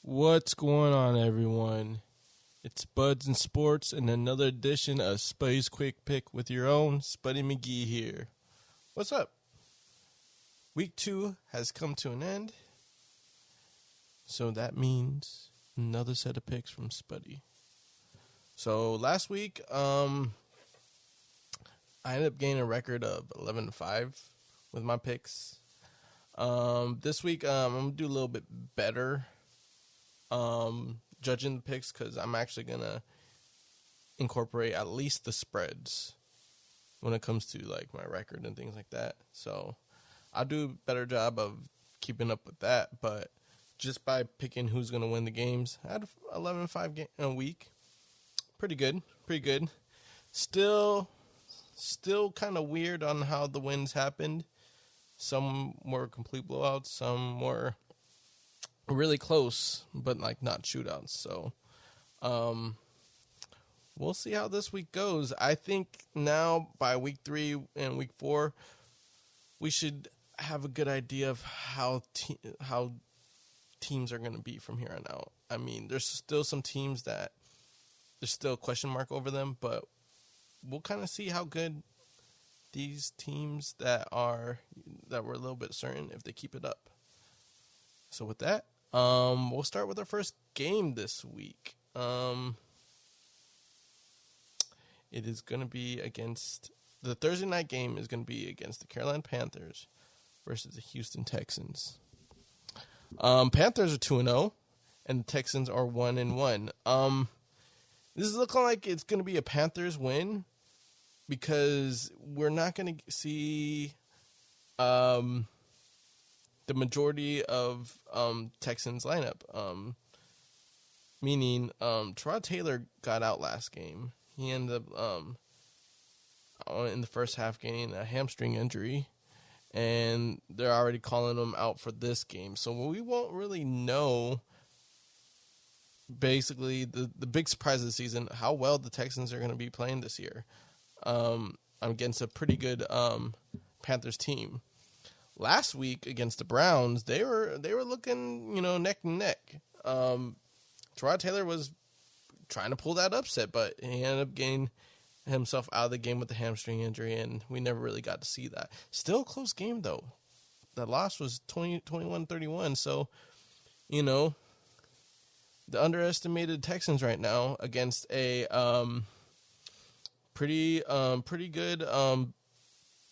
What's going on, everyone? It's Buds and Sports and another edition of Spuddy's Quick Pick with your own Spuddy McGee here. What's up? Week 2 has come to an end, so that means another set of picks from Spuddy. So last week, I ended up gaining a record of 11-5 with my picks. This week, I'm going to do a little bit better judging the picks because I'm actually going to incorporate at least the spreads when it comes to like my record and things like that. So I'll do a better job of keeping up with that, but just by picking who's going to win the games, I had 11-5 a week. Pretty good. Still kind of weird on how the wins happened. Some were complete blowouts, some were really close, but like not shootouts. So we'll see how this week goes. I think now by week 3 and week 4, we should have a good idea of how teams are going to be from here on out. I mean, there's still some teams that there's still a question mark over them, but we'll kind of see how good these teams that we're a little bit certain if they keep it up. So with that, we'll start with our first game this week. It is going to be against the Thursday night game is going to be against the Carolina Panthers versus the Houston Texans. Panthers are 2-0 and the Texans are 1-1. This is looking like it's going to be a Panthers win because we're not going to see the majority of Texans lineup. Meaning Tyrod Taylor got out last game. He ended up in the first half getting a hamstring injury, and they're already calling him out for this game. So we won't really know. Basically, the big surprise of the season, how well the Texans are going to be playing this year against a pretty good Panthers team. Last week against the Browns, they were looking, neck and neck. Tyrod Taylor was trying to pull that upset, but he ended up getting himself out of the game with the hamstring injury, and we never really got to see that. Still a close game, though. The loss was 21-31, so, the underestimated Texans right now against a pretty good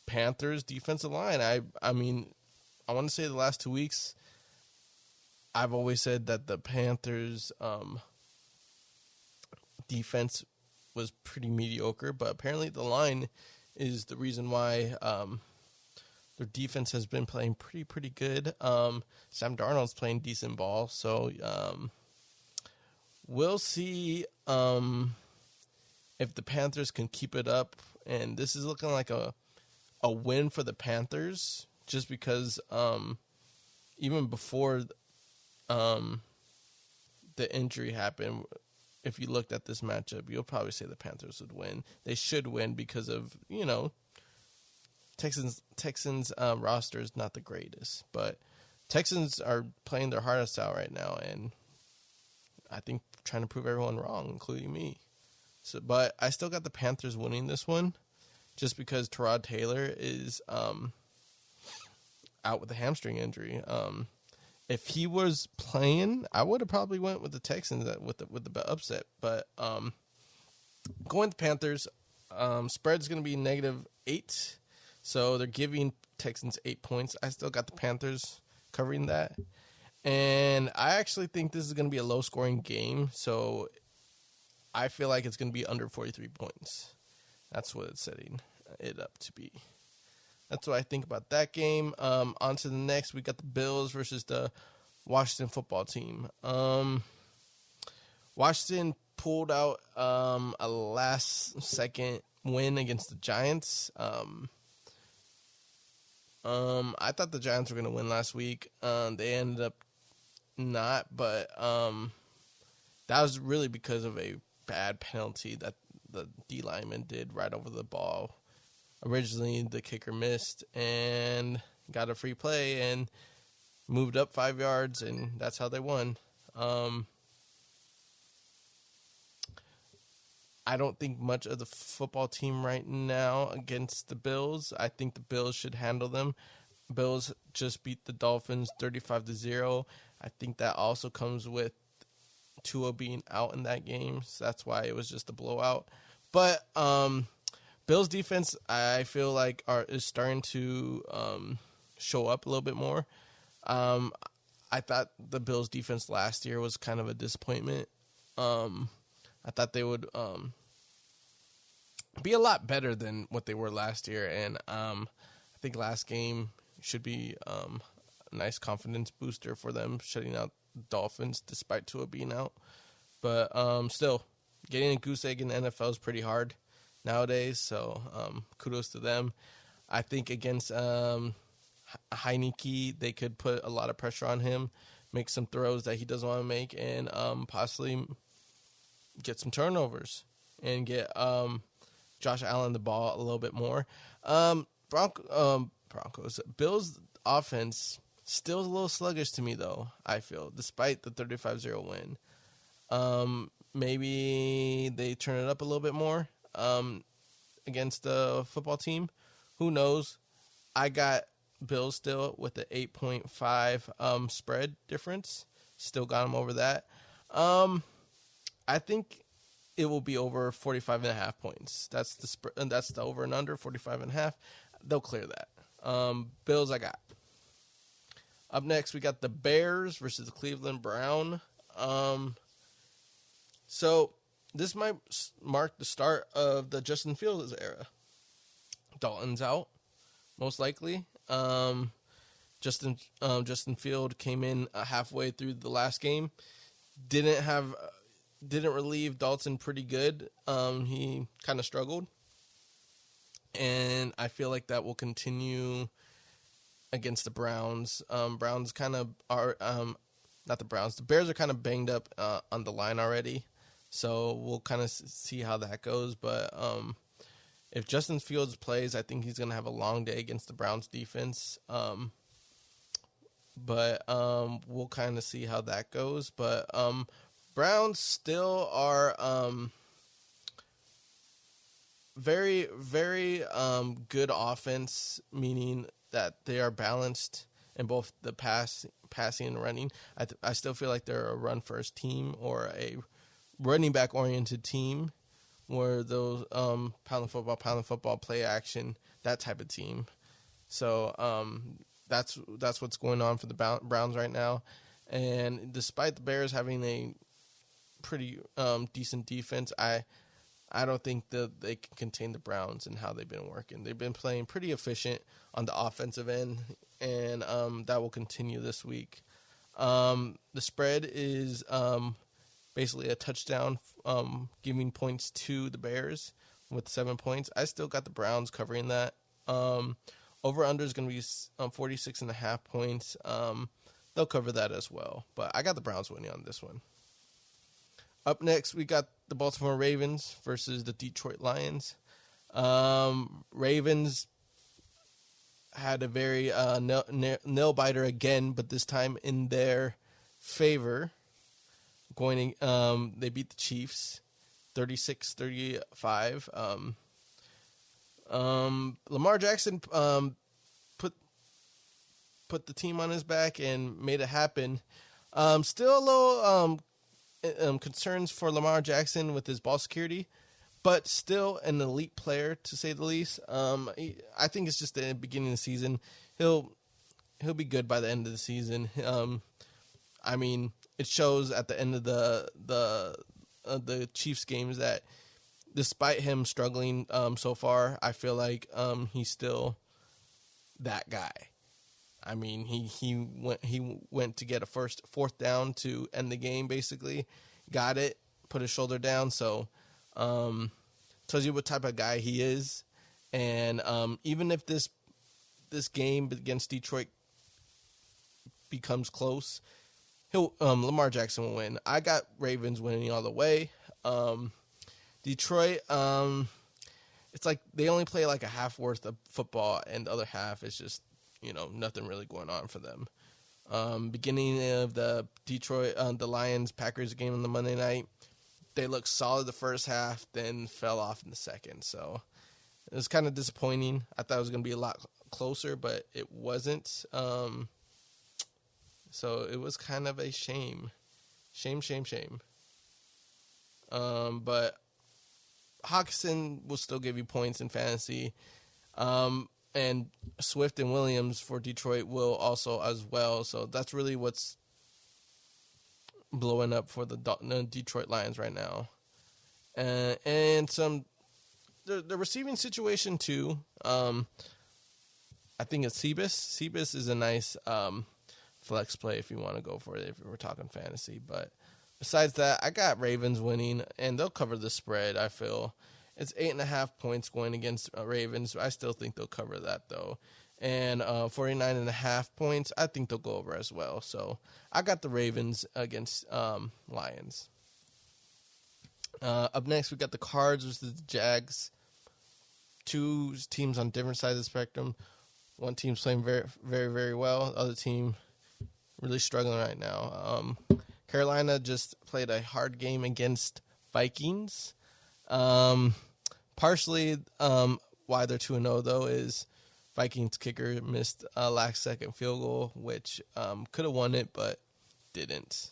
Panthers defensive line. I mean, I want to say the last 2 weeks, I've always said that the Panthers defense was pretty mediocre, but apparently the line is the reason why their defense has been playing pretty good. Sam Darnold's playing decent ball, so we'll see if the Panthers can keep it up. And this is looking like a win for the Panthers, just because even before the injury happened, if you looked at this matchup, you'll probably say the Panthers would win. They should win because of, Texans roster is not the greatest, but Texans are playing their hardest out right now, and I think trying to prove everyone wrong, including me. So, but I still got the Panthers winning this one, just because Tyrod Taylor is out with a hamstring injury. If he was playing, I would have probably went with the Texans with the upset. But going to Panthers, spread's going to be -8, so they're giving Texans 8 points. I still got the Panthers covering that, and I actually think this is going to be a low-scoring game. So I feel like it's going to be under 43 points. That's what it's setting it up to be. That's what I think about that game. On to the next. We got the Bills versus the Washington football team. Washington pulled out a last-second win against the Giants. I thought the Giants were going to win last week. They ended up not, but that was really because of a bad penalty that the D lineman did right over the ball. Originally, the kicker missed and got a free play and moved up 5 yards, and that's how they won. I don't think much of the football team right now against the Bills. I think the Bills should handle them. Bills just beat the Dolphins 35-0. I think that also comes with Tua being out in that game, so that's why it was just a blowout. But Bills defense, I feel like is starting to show up a little bit more. I thought the Bills defense last year was kind of a disappointment. I thought they would be a lot better than what they were last year, and I think last game should be a nice confidence booster for them, shutting out Dolphins despite Tua being out. But still, getting a goose egg in the NFL is pretty hard nowadays, so kudos to them. I think against Heineke, they could put a lot of pressure on him, make some throws that he doesn't want to make, and possibly get some turnovers and get Josh Allen the ball a little bit more. Broncos. Bills offense still a little sluggish to me, though, I feel, despite the 35-0 win. Maybe they turn it up a little bit more against the football team. Who knows? I got Bills still with the 8.5 spread difference. Still got them over that. I think it will be over 45.5 points. That's the over and under 45.5. They'll clear that. Bills I got. Up next, we got the Bears versus the Cleveland Brown. So this might mark the start of the Justin Fields era. Dalton's out, most likely. Justin Field came in halfway through the last game. Didn't relieve Dalton pretty good. He kind of struggled. And I feel like that will continue against the Browns. Browns kind of are, not the Browns. The Bears are kind of banged up on the line already. So we'll kind of see how that goes. But if Justin Fields plays, I think he's going to have a long day against the Browns defense. But we'll kind of see how that goes. But Browns still are very, very good offense, meaning that they are balanced in both the passing and running. I still feel like they're a run-first team or a running back-oriented team, where those pound and football, play action, that type of team. So that's what's going on for the Browns right now. And despite the Bears having a pretty decent defense, I don't think that they can contain the Browns and how they've been working. They've been playing pretty efficient on the offensive end, and that will continue this week. The spread is basically a touchdown, giving points to the Bears with 7 points. I still got the Browns covering that. Over-under is going to be 46.5 points. They'll cover that as well, but I got the Browns winning on this one. Up next, we got the Baltimore Ravens versus the Detroit Lions. Ravens had a very nail-biter again, but this time in their favor. They beat the Chiefs 36-35. Lamar Jackson put the team on his back and made it happen. Still a little concerns for Lamar Jackson with his ball security, but still an elite player, to say the least. I think it's just the beginning of the season. He'll be good by the end of the season. I mean, it shows at the end of the Chiefs games that despite him struggling so far, I feel like he's still that guy. I mean, he went to get a fourth down to end the game, basically. Got it, put his shoulder down. So tells you what type of guy he is. And even if this game against Detroit becomes close, Lamar Jackson will win. I got Ravens winning all the way. Detroit, it's like they only play like a half worth of football, and the other half is just, nothing really going on for them. Beginning of the the Lions-Packers game on the Monday night, they looked solid the first half, then fell off in the second. So it was kind of disappointing. I thought it was going to be a lot closer, but it wasn't. So it was kind of a shame. Shame. But Hawkinson will still give you points in fantasy. And Swift and Williams for Detroit will also as well. So that's really what's blowing up for the Detroit Lions right now. And the receiving situation too. I think it's Ceebus. Ceebus is a nice flex play if you want to go for it, if we're talking fantasy. But besides that, I got Ravens winning, and they'll cover the spread, I feel. It's 8.5 points going against Ravens. I still think they'll cover that, though. And 49.5 points, I think they'll go over as well. So I got the Ravens against Lions. Up next, we got the Cards versus the Jags. Two teams on different sides of the spectrum. One team's playing very, very, very well. The other team really struggling right now. Carolina just played a hard game against Vikings. Partially why they're 2-0, though, is Vikings kicker missed a last-second field goal, which could have won it, but didn't.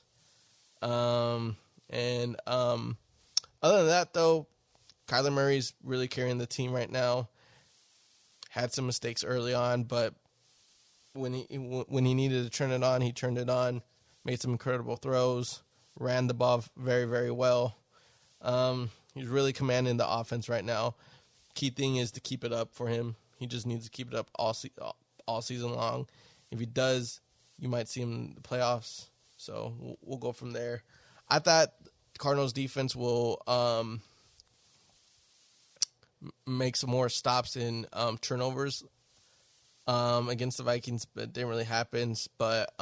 Other than that, though, Kyler Murray's really carrying the team right now. Had some mistakes early on, but when he needed to turn it on, he turned it on. Made some incredible throws. Ran the ball very, very well. He's really commanding the offense right now. Key thing is to keep it up for him. He just needs to keep it up all season long. If he does, you might see him in the playoffs. So we'll go from there. I thought Cardinals defense will make some more stops in turnovers against the Vikings, but it didn't really happen. But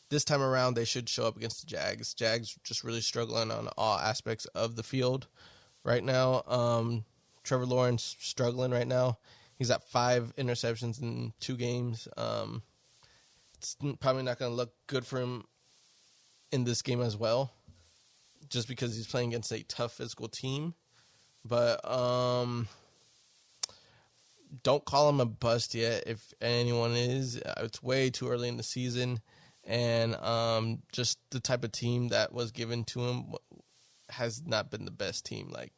this time around, they should show up against the Jags. Jags just really struggling on all aspects of the field right now. Trevor Lawrence struggling right now. He's at 5 interceptions in 2 games. It's probably not going to look good for him in this game as well, just because he's playing against a tough physical team. But don't call him a bust yet if anyone is. It's way too early in the season. And just the type of team that was given to him has not been the best team. Like,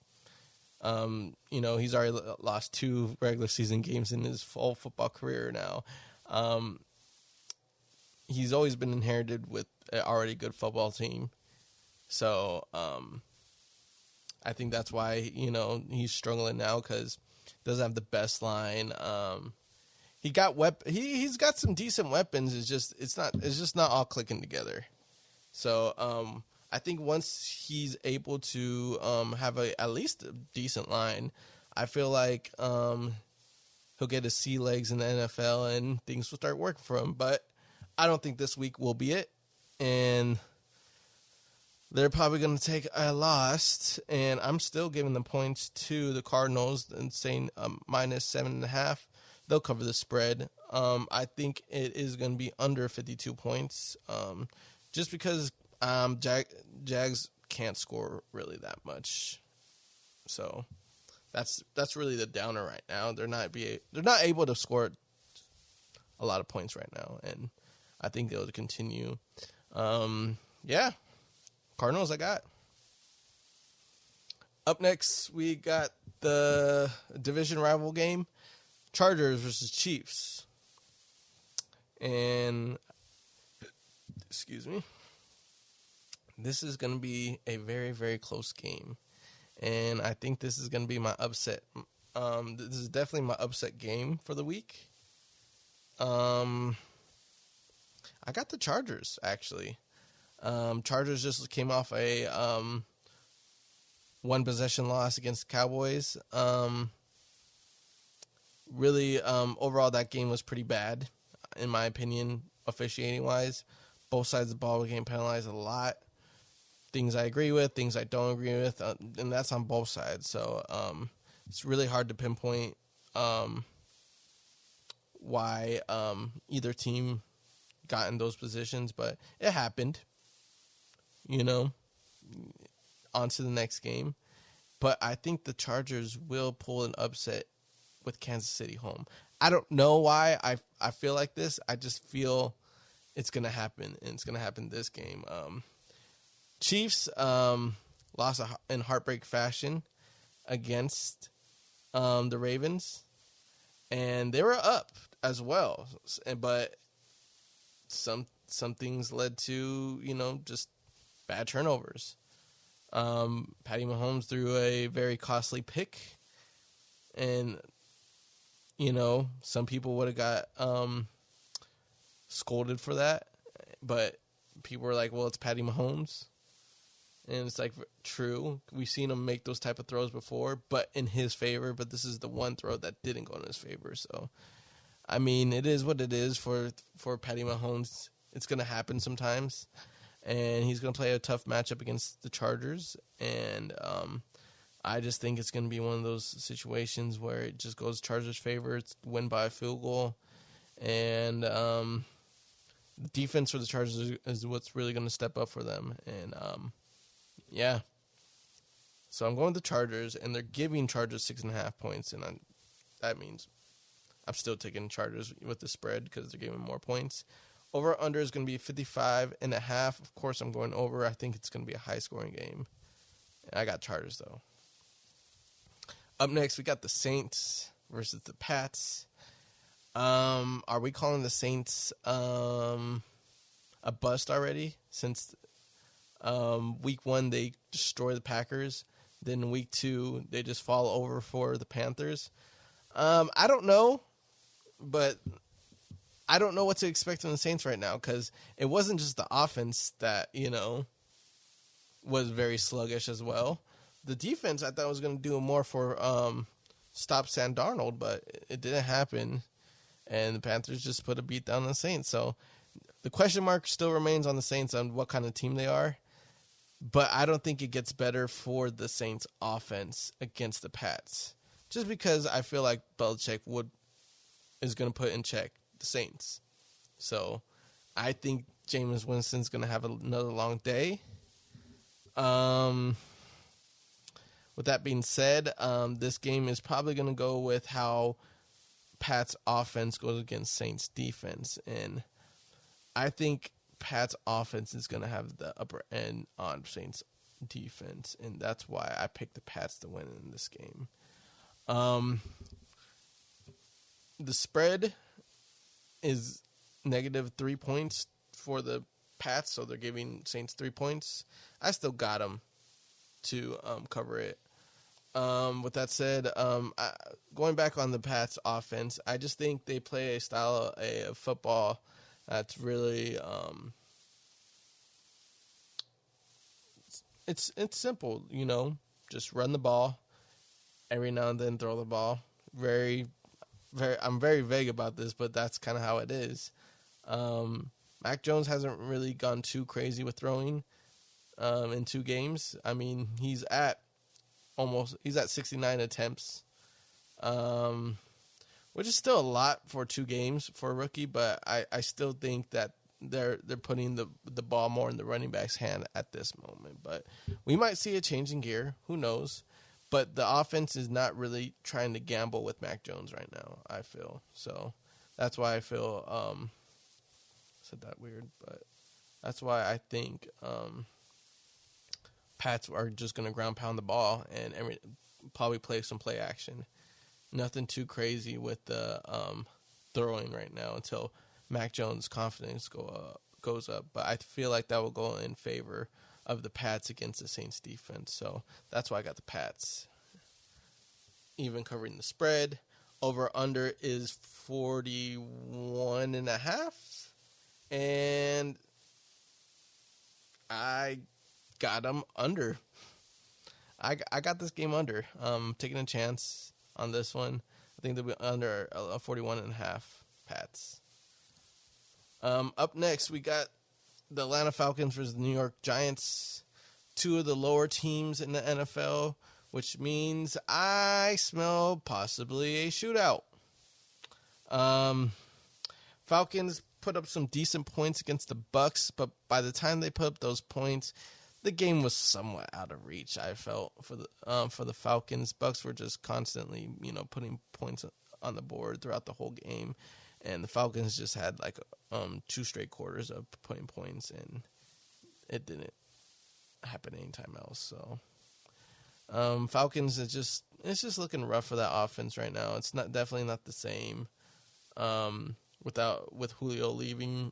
he's already lost 2 regular season games in his full football career now. He's always been inherited with an already good football team. So I think that's why, he's struggling now, because he doesn't have the best line. He's got some decent weapons. It's just not all clicking together. So I think once he's able to have at least a decent line, I feel like he'll get his sea legs in the NFL and things will start working for him. But I don't think this week will be it, and they're probably going to take a loss. And I'm still giving the points to the Cardinals and saying -7.5. They'll cover the spread. I think it is going to be under 52 points, just because Jags can't score really that much. So that's really the downer right now. They're not able to score a lot of points right now, and I think they'll continue. Yeah, Cardinals I got. Up next, we got the division rival game. Chargers versus Chiefs. And, excuse me, this is going to be a very, very close game. And I think this is going to be my upset. This is definitely my upset game for the week. I got the Chargers, actually. Chargers just came off a 1-possession loss against the Cowboys. Really, overall, that game was pretty bad, in my opinion, officiating-wise. Both sides of the ball were getting penalized a lot. Things I agree with, things I don't agree with, and that's on both sides. So it's really hard to pinpoint why either team got in those positions, but it happened. On to the next game. But I think the Chargers will pull an upset with Kansas City home. I don't know why I feel like this. I just feel it's going to happen, and it's going to happen this game. Chiefs lost in heartbreak fashion against the Ravens, and they were up as well. But some things led to, just bad turnovers. Patty Mahomes threw a very costly pick, and some people would have got scolded for that, but people were like, well, it's Patty Mahomes. And it's like, true, we've seen him make those type of throws before, but in his favor. But this is the one throw that didn't go in his favor. So, I mean, it is what it is for Patty Mahomes. It's going to happen sometimes. And he's going to play a tough matchup against the Chargers. And I just think it's going to be one of those situations where it just goes Chargers' favor. It's win by a field goal. And the defense for the Chargers is what's really going to step up for them. And, yeah. So I'm going with the Chargers, and they're giving Chargers 6.5 points. And that means I'm still taking Chargers with the spread because they're giving more points. Over-under is going to be 55.5. Of course, I'm going over. I think it's going to be a high-scoring game. I got Chargers, though. Up next, we got the Saints versus the Pats. Are we calling the Saints a bust already? Since week 1, they destroy the Packers. Then week 2, they just fall over for the Panthers. I don't know, but I don't know what to expect from the Saints right now because it wasn't just the offense that, was very sluggish as well. The defense, I thought was going to do more for stop Sam Darnold, but it didn't happen. And the Panthers just put a beat down on the Saints. So the question mark still remains on the Saints on what kind of team they are. But I don't think it gets better for the Saints offense against the Pats. Just because I feel like Belichick is going to put in check the Saints. So I think Jameis Winston's going to have another long day. With that being said, this game is probably going to go with how Pat's offense goes against Saints defense. And I think Pat's offense is going to have the upper end on Saints defense. And that's why I picked the Pats to win in this game. The spread is -3 points for the Pats, so they're giving Saints 3 points. I still got them to cover it. With that said, going back on the Pats offense, I just think they play a style of football that's really it's simple, just run the ball, every now and then throw the ball. I'm very vague about this, but that's kind of how it is. Mac Jones hasn't really gone too crazy with throwing in 2 games. I mean, he's at 69 attempts, which is still a lot for 2 games for a rookie, but I still think that they're putting the ball more in the running back's hand at this moment. But we might see a change in gear. Who knows? But the offense is not really trying to gamble with Mac Jones right now, I feel. So that's why I feel said that weird, but that's why I think Pats are just going to ground pound the ball and probably play some play action. Nothing too crazy with the throwing right now until Mac Jones' confidence goes up. But I feel like that will go in favor of the Pats against the Saints defense. So that's why I got the Pats. Even covering the spread. Over under is 41.5. And I got them under. I got this game under. Taking a chance on this one. I think they'll be under 41.5 Pats. Up next, we got the Atlanta Falcons versus the New York Giants. 2 of the lower teams in the NFL, which means I smell possibly a shootout. Falcons put up some decent points against the Bucs, but by the time they put up those points, the game was somewhat out of reach. I felt for the Falcons. Bucs were just constantly, putting points on the board throughout the whole game, and the Falcons just had like 2 straight quarters of putting points, and it didn't happen anytime else. So Falcons, it's just looking rough for that offense right now. It's definitely not the same with Julio leaving.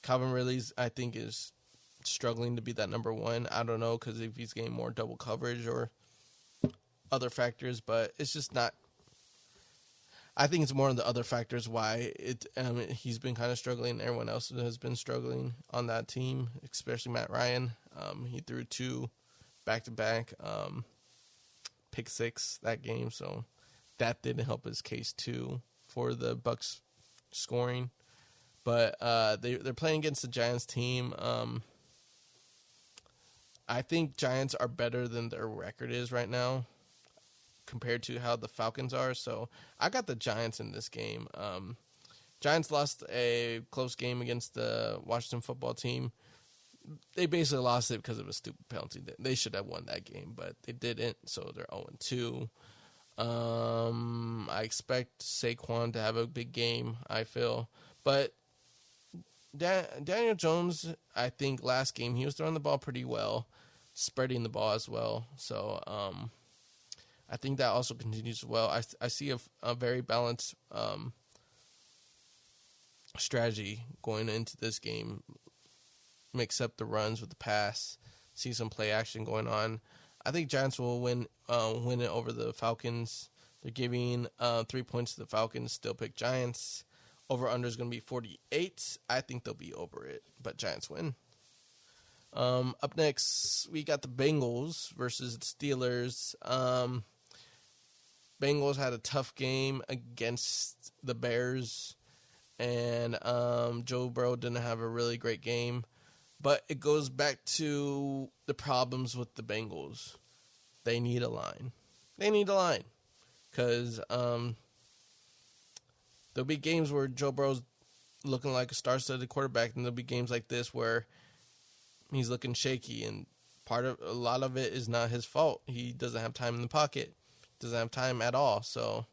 Calvin Ridley's, I think, is struggling to be that number one. I don't know, because if he's getting more double coverage or other factors, but it's just not. I think it's more of the other factors why he's been kind of struggling. Everyone else has been struggling on that team, especially Matt Ryan. He threw 2 back-to-back pick 6 that game, so that didn't help his case too for the Bucs scoring. But they're playing against the Giants team. I think Giants are better than their record is right now compared to how the Falcons are. So I got the Giants in this game. Giants lost a close game against the Washington football team. They basically lost it because of a stupid penalty. They should have won that game, but they didn't, so they're 0-2. I expect Saquon to have a big game, I feel. But Daniel Jones, I think last game, he was throwing the ball pretty well, spreading the ball as well. So I think that also continues well. I see a very balanced strategy going into this game. Mix up the runs with the pass, see some play action going on. I think Giants will win it over the Falcons. They're giving 3 points to the Falcons. Still pick Giants. Over-under is going to be 48. I think they'll be over it, but Giants win. Up next, we got the Bengals versus the Steelers. Bengals had a tough game against the Bears, and Joe Burrow didn't have a really great game. But it goes back to the problems with the Bengals. They need a line. Because there'll be games where Joe Burrow's looking like a star-studded quarterback, and there'll be games like this where he's looking shaky, and a lot of it is not his fault. He doesn't have time in the pocket. Doesn't have time at all. So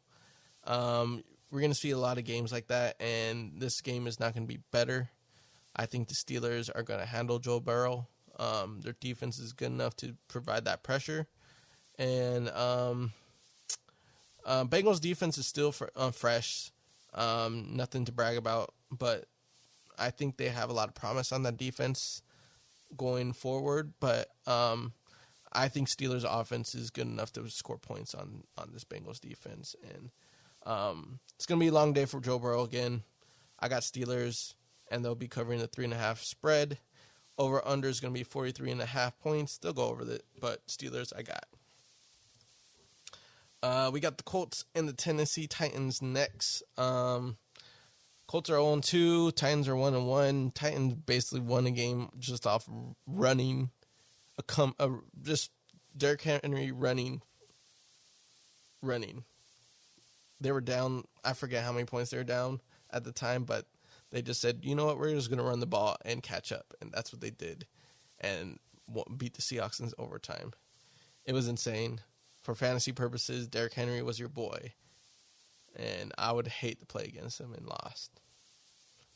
we're going to see a lot of games like that, and this game is not going to be better. I think the Steelers are going to handle Joe Burrow. Their defense is good enough to provide that pressure. And Bengals defense is still fresh. Nothing to brag about. But I think they have a lot of promise on that defense going forward. But I think Steelers offense is good enough to score points on this Bengals defense. And it's going to be a long day for Joe Burrow again. I got Steelers, and they'll be covering the 3.5 spread. Over-under is going to be 43.5 points. They'll go over it, but Steelers I got. We got the Colts and the Tennessee Titans next. Colts are 0-2. Titans are 1-1. Titans basically won a game just off running. Just Derrick Henry running. They were down. I forget how many points they were down at the time, but they just said, you know what, we're just going to run the ball and catch up. And that's what they did. And beat the Seahawks in overtime. It was insane. For fantasy purposes, Derrick Henry was your boy. And I would hate to play against him and lost.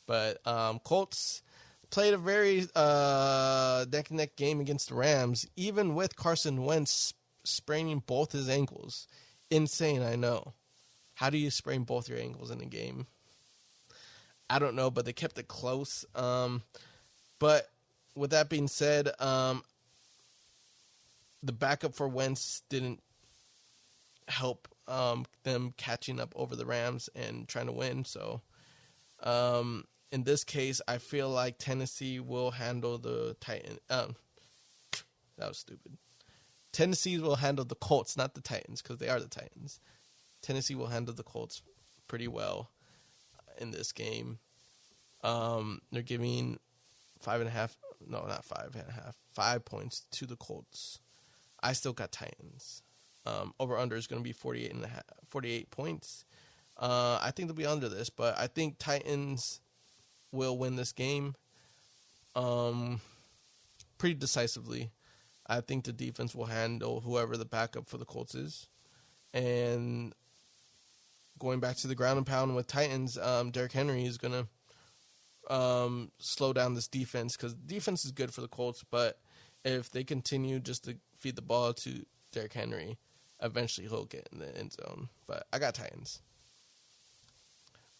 But Colts played a very neck-and-neck game against the Rams, even with Carson Wentz spraining both his ankles. Insane, I know. How do you sprain both your ankles in a game? I don't know, but they kept it close. But with that being said, the backup for Wentz didn't help them catching up over the Rams and trying to win. So in this case, I feel like Tennessee will handle the Titans. That was stupid. Tennessee will handle the Colts, not the Titans, because they are the Titans. Tennessee will handle the Colts pretty well in this game. They're giving 5 points to the Colts. I still got Titans. Over under is going to be 48 points. I think they'll be under this, but I think Titans will win this game pretty decisively. I think the defense will handle whoever the backup for the Colts is. And going back to the ground and pound with Titans, Derrick Henry is going to slow down this defense because defense is good for the Colts, but if they continue just to feed the ball to Derrick Henry, eventually he'll get in the end zone. But I got Titans.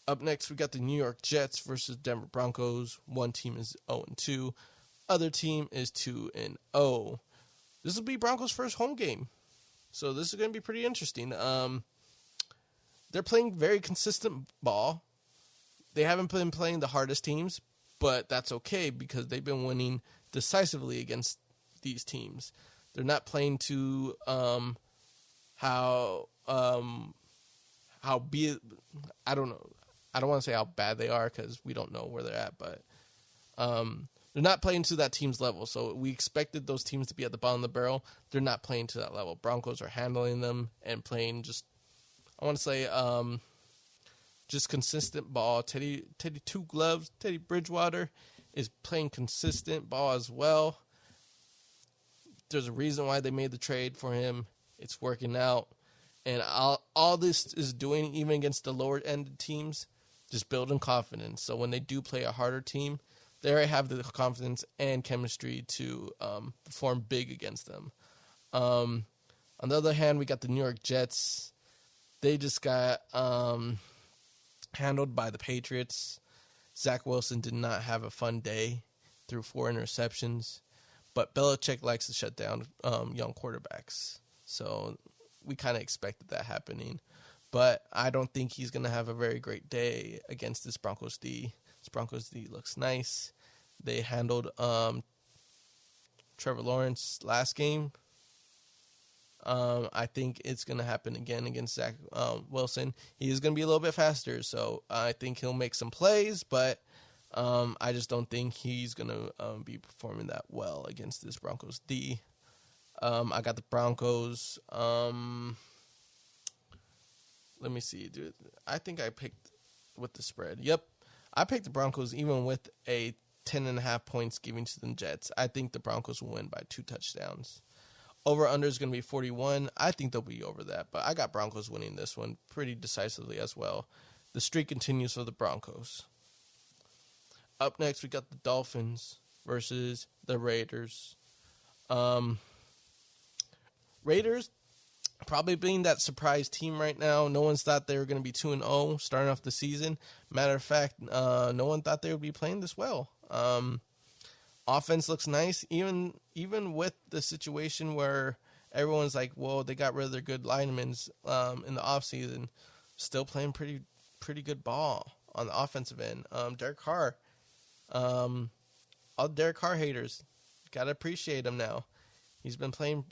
Up next, we got the New York Jets versus Denver Broncos. One team is 0-2. Other team is 2-0. This will be Broncos' first home game. So this is going to be pretty interesting. They're playing very consistent ball. They haven't been playing the hardest teams, but that's okay because they've been winning decisively against these teams. They're not playing to how be I don't know. I don't want to say how bad they are because we don't know where they're at, but they're not playing to that team's level. So we expected those teams to be at the bottom of the barrel. They're not playing to that level. Broncos are handling them and playing just, I want to say, just consistent ball. Teddy Two Gloves, Teddy Bridgewater is playing consistent ball as well. There's a reason why they made the trade for him. It's working out. And all this is doing, even against the lower-end teams, just building confidence. So when they do play a harder team, they already have the confidence and chemistry to perform big against them. On the other hand, we got the New York Jets. They just got handled by the Patriots. Zach Wilson did not have a fun day, threw 4 interceptions. But Belichick likes to shut down young quarterbacks. So we kind of expected that happening. But I don't think he's going to have a very great day against this Broncos D. This Broncos D looks nice. They handled Trevor Lawrence last game. I think it's going to happen again against Zach Wilson. He is going to be a little bit faster, so I think he'll make some plays, but I just don't think he's going to be performing that well against this Broncos D. I got the Broncos. Let me see, dude. I think I picked with the spread. Yep. I picked the Broncos even with a 10.5 points giving to the Jets. I think the Broncos will win by 2 touchdowns. Over-under is going to be 41. I think they'll be over that, but I got Broncos winning this one pretty decisively as well. The streak continues for the Broncos. Up next, we got the Dolphins versus the Raiders. Raiders probably being that surprise team right now. No one's thought they were going to be 2-0 starting off the season. Matter of fact, no one thought they would be playing this well. Offense looks nice, even with the situation where everyone's like, well, they got rid of their good linemen in the offseason, still playing pretty good ball on the offensive end. Derek Carr, all Derek Carr haters, got to appreciate him now. He's been playing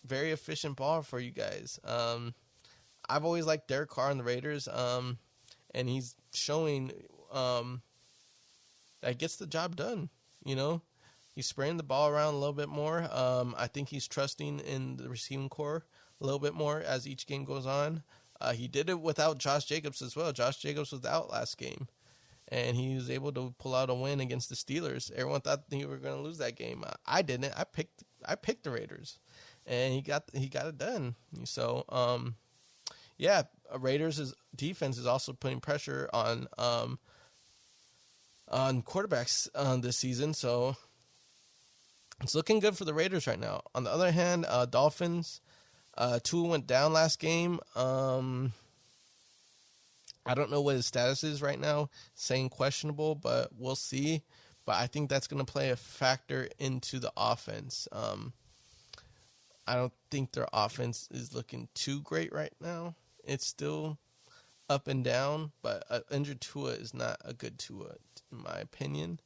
very efficient ball for you guys. I've always liked Derek Carr and the Raiders, and he's showing that gets the job done, you know. He's spraying the ball around a little bit more. I think he's trusting in the receiving core a little bit more as each game goes on. He did it without Josh Jacobs as well. Josh Jacobs was out last game, and he was able to pull out a win against the Steelers. Everyone thought they were going to lose that game. I didn't. I picked the Raiders, and he got it done. So, yeah, Raiders' defense is also putting pressure on quarterbacks this season. So it's looking good for the Raiders right now. On the other hand, Dolphins, Tua went down last game. I don't know what his status is right now, saying questionable, but we'll see. But I think that's going to play a factor into the offense. I don't think their offense is looking too great right now. It's still up and down, but injured Tua is not a good Tua, in my opinion.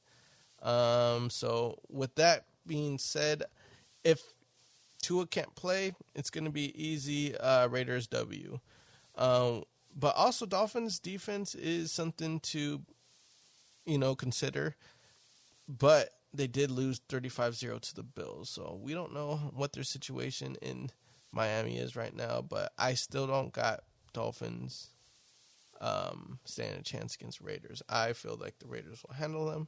So with that being said, if Tua can't play, it's going to be easy Raiders W. But also Dolphins defense is something to, consider. But they did lose 35-0 to the Bills, so we don't know what their situation in Miami is right now. But I still don't got Dolphins stand a chance against Raiders. I feel like the Raiders will handle them.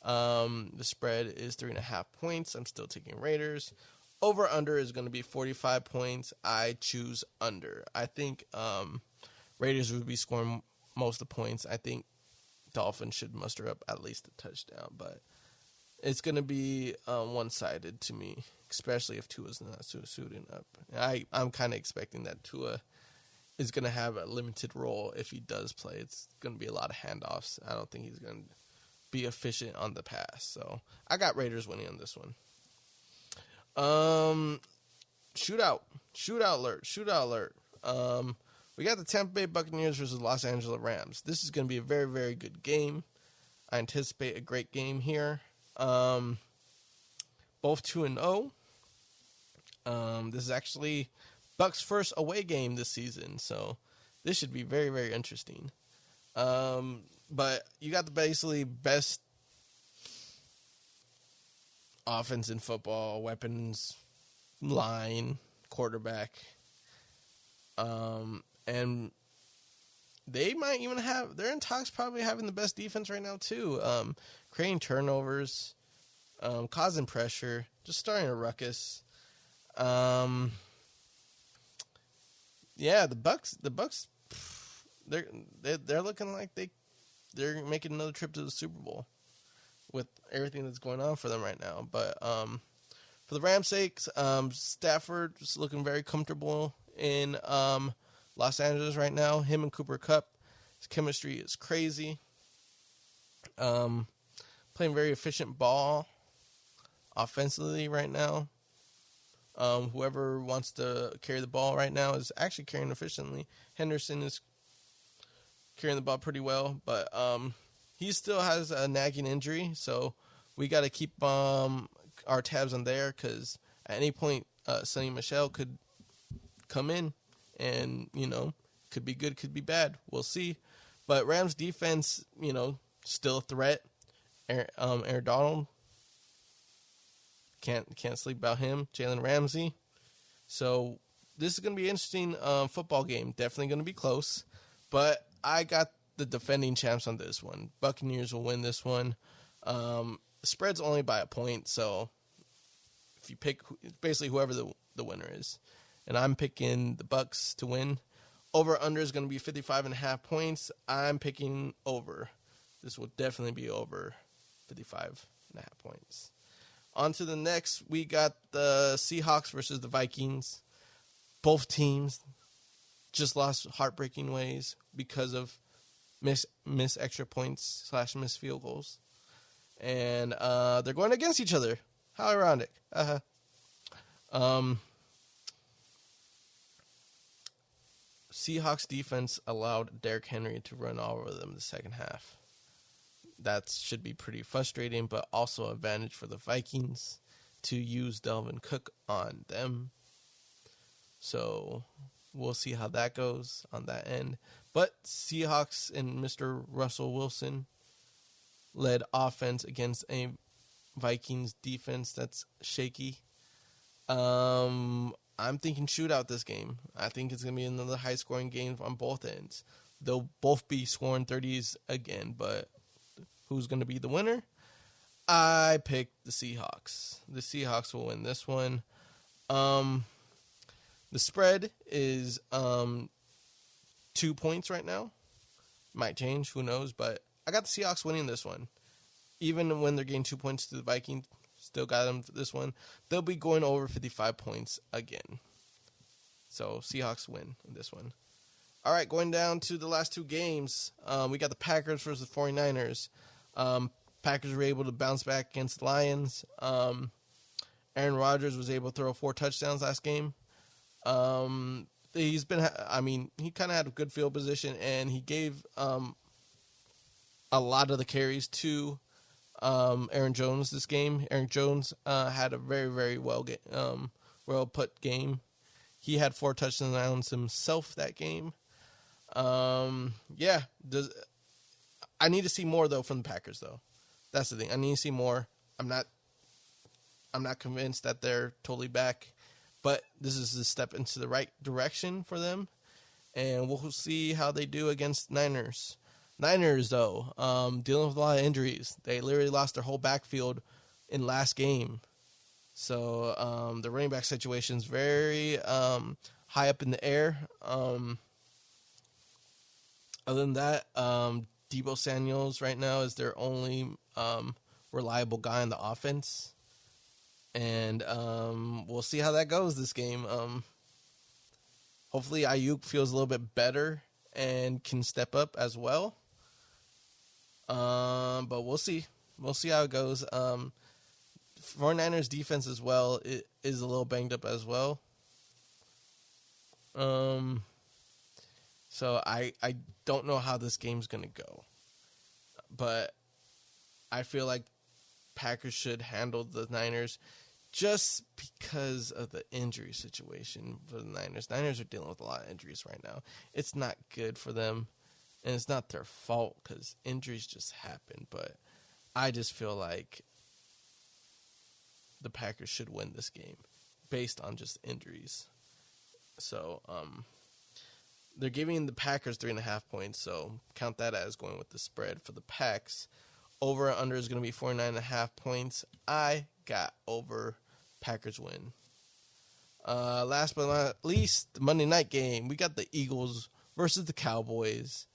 The spread is 3.5 points. I'm still taking Raiders. Over under is going to be 45 points. I choose under. I think Raiders would be scoring most of the points. I think Dolphins should muster up at least a touchdown, but it's going to be one-sided to me, especially if Tua's not suiting up. I'm kind of expecting that Tua is going to have a limited role if he does play. It's going to be a lot of handoffs. I don't think he's going to be efficient on the pass. So I got Raiders winning on this one. Shootout alert. We got the Tampa Bay Buccaneers versus Los Angeles Rams. This is going to be a very, very good game. I anticipate a great game here. Both 2-0. This is actually Bucs' first away game this season, so this should be very, very interesting. But you got the basically best offense in football, weapons, line, quarterback. And they might even they're in talks probably having the best defense right now too. Creating turnovers, causing pressure, just starting a ruckus. Yeah, the Bucs, they're looking like they're making another trip to the Super Bowl with everything that's going on for them right now. But for the Rams' sakes, Stafford is looking very comfortable in Los Angeles right now. Him and Cooper Kupp, his chemistry is crazy. Playing very efficient ball offensively right now. Whoever wants to carry the ball right now is actually carrying efficiently. Henderson is carrying the ball pretty well, but he still has a nagging injury, so we got to keep our tabs on there because at any point, Sonny Michel could come in and, could be good, could be bad. We'll see. But Rams defense, still a threat. Aaron Donald, can't sleep about him. Jalen Ramsey. So this is going to be an interesting football game. Definitely going to be close. But I got the defending champs on this one. Buccaneers will win this one. The spread's only by a point, so if you pick basically whoever the winner is. And I'm picking the Bucs to win. Over-under is going to be 55.5 points. I'm picking over. This will definitely be over 55.5 points. On to the next, we got the Seahawks versus the Vikings. Both teams just lost heartbreaking ways because of miss extra points / miss field goals. And they're going against each other. How ironic. Seahawks defense allowed Derrick Henry to run all over them the second half. That should be pretty frustrating, but also an advantage for the Vikings to use Dalvin Cook on them. So we'll see how that goes on that end. But Seahawks and Mr. Russell Wilson led offense against a Vikings defense that's shaky. I'm thinking shootout this game. I think it's going to be another high-scoring game on both ends. They'll both be scoring 30s again, but who's going to be the winner? I picked the Seahawks. The Seahawks will win this one. The spread is 2 points right now. Might change, who knows, but I got the Seahawks winning this one. Even when they're getting 2 points to the Vikings, still got them for this one. They'll be going over 55 points again. So Seahawks win in this one. All right, going down to the last two games. We got the Packers versus 49ers. Packers were able to bounce back against the Lions. Aaron Rodgers was able to throw 4 touchdowns last game. He kind of had a good field position, and he gave a lot of the carries to Aaron Jones this game. Aaron Jones had a very, very well put game. He had 4 touchdowns himself that game. I need to see more though from the Packers though. That's the thing. I need to see more. I'm not convinced that they're totally back, but this is a step into the right direction for them. and we'll see how they do against Niners. Niners, though, dealing with a lot of injuries. They literally lost their whole backfield in last game. So the running back situation is very high up in the air. Other than that, Deebo Samuels right now is their only reliable guy in the offense. And we'll see how that goes this game. Hopefully Ayuk feels a little bit better and can step up as well. But we'll see. We'll see how it goes. 49ers defense as well is a little banged up as well. So I don't know how this game's going to go. But I feel like Packers should handle the Niners just because of the injury situation for the Niners. Niners are dealing with a lot of injuries right now. It's not good for them, and it's not their fault because injuries just happen. But I just feel like the Packers should win this game based on just injuries. So they're giving the Packers 3.5 points, so count that as going with the spread for the Packs. Over and under is going to be 49.5 points. I got over. Packers win. Last but not least, the Monday night game. We got the Eagles versus the Cowboys.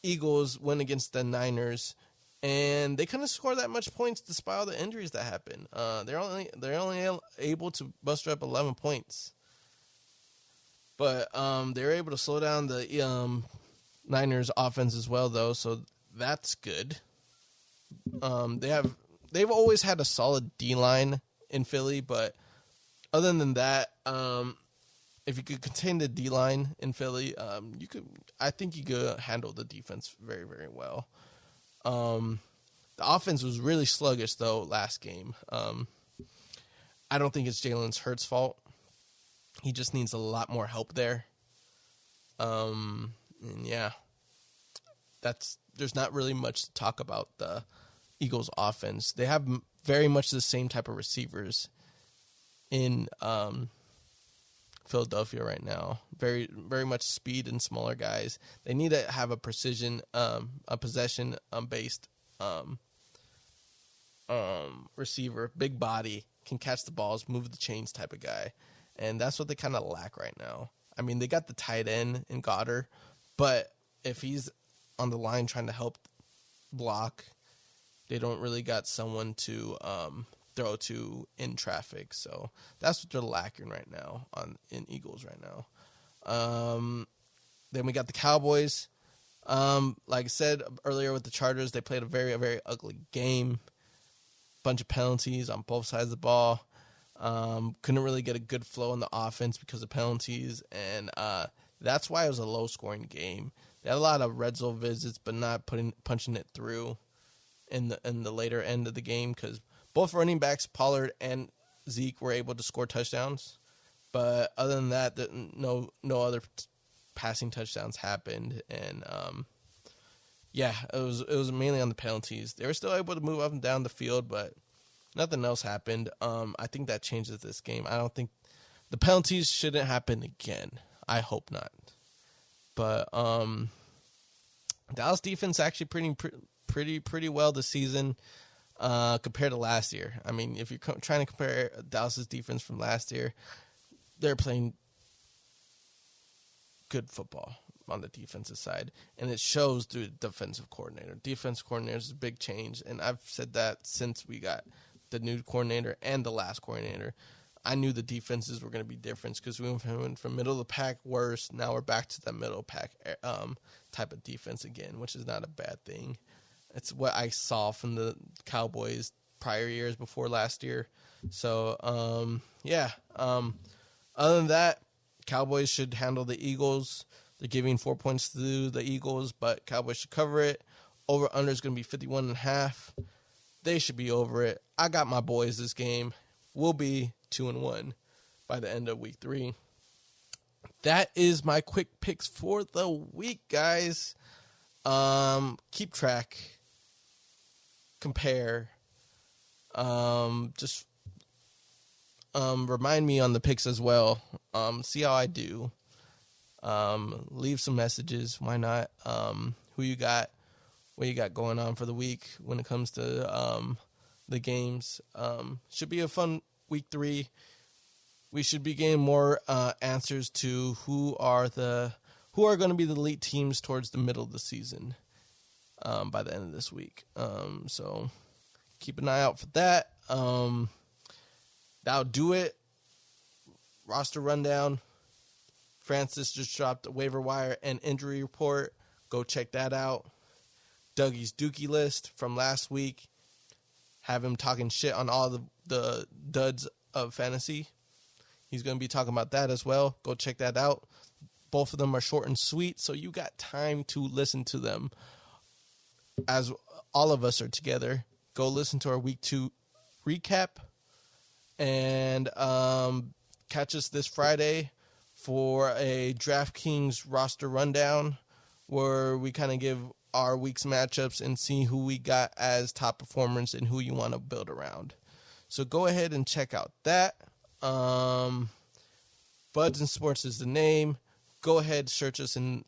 Eagles win against the Niners, and they couldn't score that much points despite all the injuries that happened. They're only able to muster up 11 points, but they're able to slow down the Niners offense as well, though. So that's good. They've always had a solid D-line in Philly, but other than that, if you could contain the D-line in Philly, I think you could handle the defense very, very well. The offense was really sluggish though last game. I don't think it's Jalen Hurts' fault. He just needs a lot more help there. And yeah, there's not really much to talk about the Eagles offense. They have very much the same type of receivers in Philadelphia right now. Very, very much speed and smaller guys. They need to have a possession based receiver, big body, can catch the balls, move the chains type of guy. And that's what they kind of lack right now. I mean, they got the tight end in Goddard, but if he's on the line trying to help block, they don't really got someone to throw to in traffic. So that's what they're lacking right now in Eagles right now. Then we got the Cowboys. Like I said earlier with the Chargers, they played a very, very ugly game. Bunch of penalties on both sides of the ball. Couldn't really get a good flow in the offense because of penalties, and that's why it was a low-scoring game. They had a lot of red zone visits, but not punching it through in the later end of the game because both running backs, Pollard and Zeke, were able to score touchdowns. But other than that, no other passing touchdowns happened, and it was mainly on the penalties. They were still able to move up and down the field, but nothing else happened. I think that changes this game. I don't think the penalties shouldn't happen again. I hope not. But Dallas defense actually pretty well this season compared to last year. I mean, if you're trying to compare Dallas's defense from last year, they're playing good football on the defensive side, and it shows through the defensive coordinator. Defensive coordinator is a big change, and I've said that since we got the new coordinator and the last coordinator. I knew the defenses were going to be different because we went from middle of the pack worse. Now we're back to the middle pack type of defense again, which is not a bad thing. It's what I saw from the Cowboys prior years before last year. So, other than that, Cowboys should handle the Eagles. They're giving 4 points to the Eagles, but Cowboys should cover it. Over-under is going to be 51.5. They should be over it. I got my boys this game. We'll be 2-1 by the end of week 3. That is my quick picks for the week, guys. Keep track. Compare. Just remind me on the picks as well. See how I do. Leave some messages. Why not? Who you got? What you got going on for the week when it comes to the games? Should be a fun week 3. We should be getting more answers to who are going to be the elite teams towards the middle of the season by the end of this week. So keep an eye out for that. That'll do it. Roster rundown. Francis just dropped a waiver wire and injury report. Go check that out. Dougie's Dookie list from last week. Have him talking shit on all the duds of fantasy. He's going to be talking about that as well. Go check that out. Both of them are short and sweet, so you got time to listen to them as all of us are together. Go listen to our week 2 recap and catch us this Friday for a DraftKings roster rundown where we kind of give our week's matchups and see who we got as top performers and who you want to build around. So go ahead and check out that. Buds and Sports is the name. Go ahead, search us in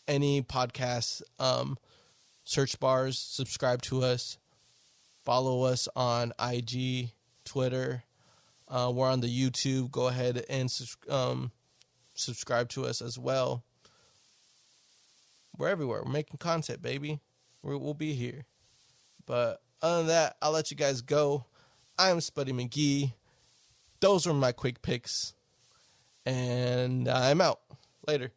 any podcast search bars. Subscribe to us. Follow us on IG, Twitter. We're on the YouTube. Go ahead and subscribe to us as well. We're everywhere. We're making content, baby. We'll be here. But other than that, I'll let you guys go. I am Spuddy McGee. Those were my quick picks. And I'm out. Later.